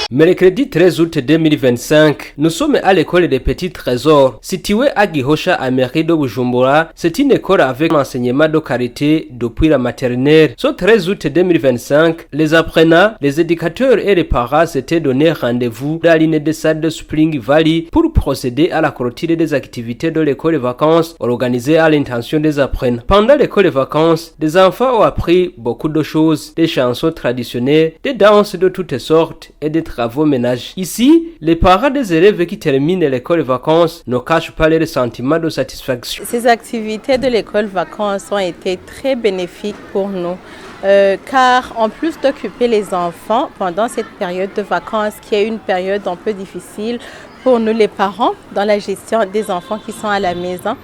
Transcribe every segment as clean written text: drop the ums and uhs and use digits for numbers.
Mercredi 13 août 2025, nous sommes à l'école des Petits Trésors, située à Gihosha à mairie de Bujumbura. C'est une école avec un enseignement de qualité depuis la maternelle. Ce 13 août 2025, les apprenants, les éducateurs et les parents s'étaient donné rendez-vous dans l'île de Sad de Spring Valley pour procéder à la clôture des activités de l'école de vacances organisées à l'intention des apprenants. Pendant l'école de vacances, les enfants ont appris beaucoup de choses, des chansons traditionnelles, des danses de toutes sortes et des travaux ménages. Ici, les parents des élèves qui terminent l'école de vacances ne cachent pas leur sentiment de satisfaction. Ces activités de l'école de vacances ont été très bénéfiques pour nous. Car en plus d'occuper les enfants pendant cette période de vacances, qui est une période un peu difficile pour nous les parents dans la gestion des enfants qui sont à la maison,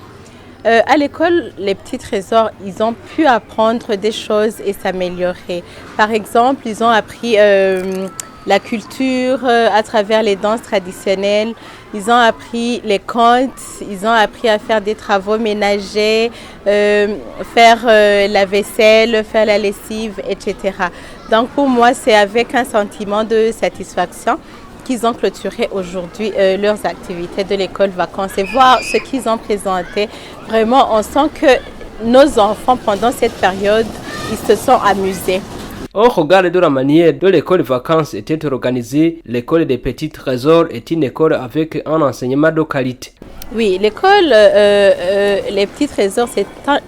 à l'école, les Petits Trésors, ils ont pu apprendre des choses et s'améliorer. Par exemple, ils ont appris la culture à travers les danses traditionnelles, ils ont appris les contes, ils ont appris à faire des travaux ménagers, faire la vaisselle, faire la lessive, etc. Donc pour moi, c'est avec un sentiment de satisfaction qu'ils ont clôturé aujourd'hui leurs activités de l'école vacances et voir ce qu'ils ont présenté. Vraiment, on sent que nos enfants, pendant cette période, ils se sont amusés. Au regard de la manière dont l'école de vacances était organisée, l'école des Petits Trésors est une école avec un enseignement de qualité. Oui, l'école Les Petits Trésors,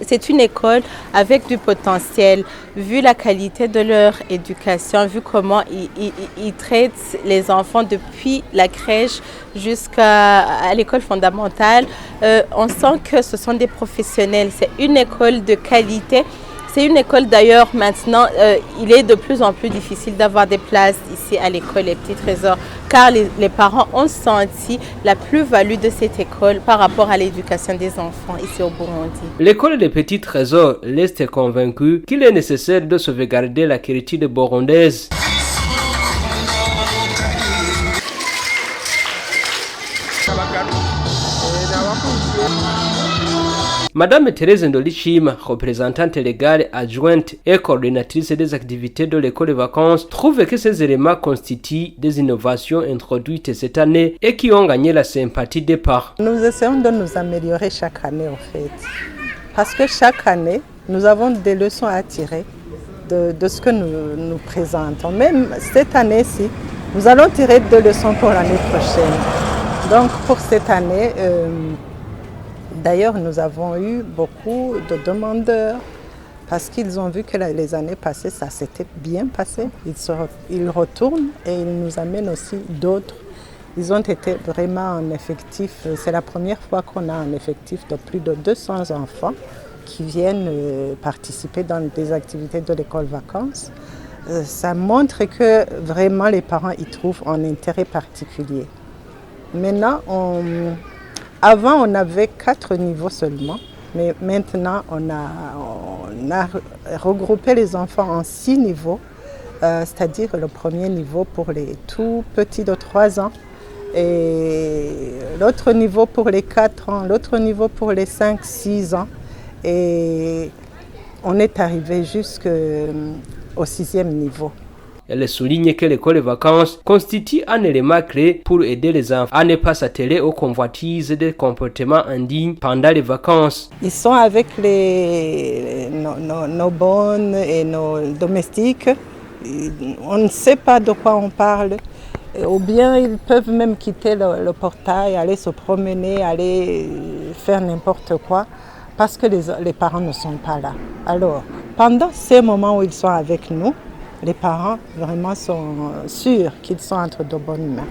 c'est une école avec du potentiel, vu la qualité de leur éducation, vu comment ils traitent les enfants depuis la crèche jusqu'à l'école fondamentale. On sent que ce sont des professionnels, c'est une école de qualité. C'est une école d'ailleurs maintenant, il est de plus en plus difficile d'avoir des places ici à l'école Les Petits Trésors car les parents ont senti la plus-value de cette école par rapport à l'éducation des enfants ici au Burundi. L'école des Petits Trésors reste convaincue qu'il est nécessaire de sauvegarder la culture burundaise. Madame Thérèse Ndolichima, représentante légale adjointe et coordinatrice des activités de l'école de vacances, trouve que ces éléments constituent des innovations introduites cette année et qui ont gagné la sympathie des parents. Nous essayons de nous améliorer chaque année en fait, parce que chaque année, nous avons des leçons à tirer de ce que nous présentons. Même cette année-ci, nous allons tirer 2 leçons pour l'année prochaine. Donc pour cette année, d'ailleurs, nous avons eu beaucoup de demandeurs parce qu'ils ont vu que les années passées, ça s'était bien passé. Ils retournent et ils nous amènent aussi d'autres. Ils ont été vraiment en effectif. C'est la première fois qu'on a un effectif de plus de 200 enfants qui viennent participer dans des activités de l'école vacances. Ça montre que vraiment les parents y trouvent un intérêt particulier. Maintenant, avant, on avait 4 niveaux seulement, mais maintenant, on a regroupé les enfants en 6 niveaux, c'est-à-dire le premier niveau pour les tout petits de 3 ans, et l'autre niveau pour les 4 ans, l'autre niveau pour les 5-6 ans, et on est arrivé jusqu'au 6e niveau. Elle souligne que l'école de vacances constitue un élément clé pour aider les enfants à ne pas s'atteler aux convoitises des comportements indignes pendant les vacances. Ils sont avec nos bonnes et nos domestiques. On ne sait pas de quoi on parle. Ou bien ils peuvent même quitter le portail, aller se promener, aller faire n'importe quoi parce que les parents ne sont pas là. Alors, pendant ces moments où ils sont avec nous, les parents vraiment sont sûrs qu'ils sont entre de bonnes mains.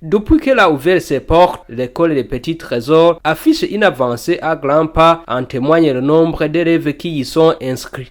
Depuis qu'elle a ouvert ses portes, l'école des Petits Trésors affiche une avancée à grands pas, en témoigne le nombre d'élèves qui y sont inscrits.